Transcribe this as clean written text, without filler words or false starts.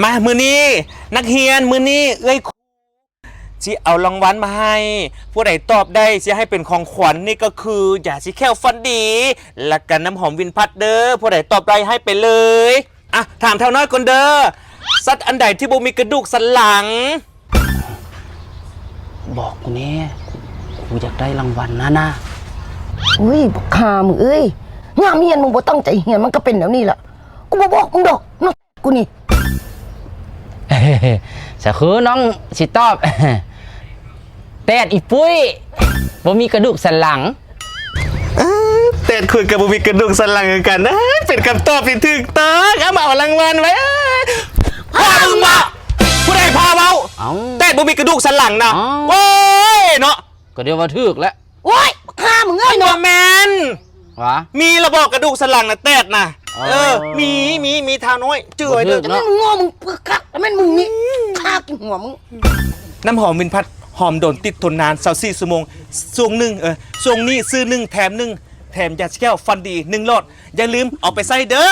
มามือนี้นักเรียนมือนี้สิเอารางวัลมาให้ผู้ใดตอบได้สิให้เป็นของขวัญนี่ก็คือยาสีแค้วฟันดีและกันน้ำหอมวินพัดเด้อผู้ใดตอบได้ให้ไปเลยอ่ะถามเท่าน้อยก่อนเด้อสัตว์อันใดที่บ่มีกระดูกสันหลังบอกกูเนี่ยกูอยากได้รางวัลนะอุ้ยบอกข่ามึงเอ้ยงามเฮียนมึงบ่ตั้งใจเฮียนมันก็เป็นแล้วนี่แหละกูบ่บอกมึงดอกน้องกูนี่จะคือน้องสิตอบแต่อีปุ้ยบ่มีกระดูกสันหลังแต่คุยกับบ่มีกระดูกสันหลังกันนะเป็นคำตอบที่ถูกต้องเอามาเอารางวัลไว้พามึงมาผู้ใดพาเว้าแต่บ่มีกระดูกสันหลังนะโอ้ยเนาะก็เดี๋ยวว่าถูกแล้วโอ้ยบอกข่ามึงเอ้ย เนาะแมนวะมีระบอกกระดูกสันหลังนะแตดนะมีเท้าน้อยจื้อไว้เด้อ แต่แม่มึงโง่มึงกักแต่แม่มึงนี่ฆ่ากินหัวมึงน้ำหอมวินพัดหอมโดนติดทนนาน24ชั่วโมงช่วงหนึ่งช่วงนี้ซื้อ1แถม1แถมยาแก้วฟันดี1หลอดอย่าลืมเอาไปใส่เด้อ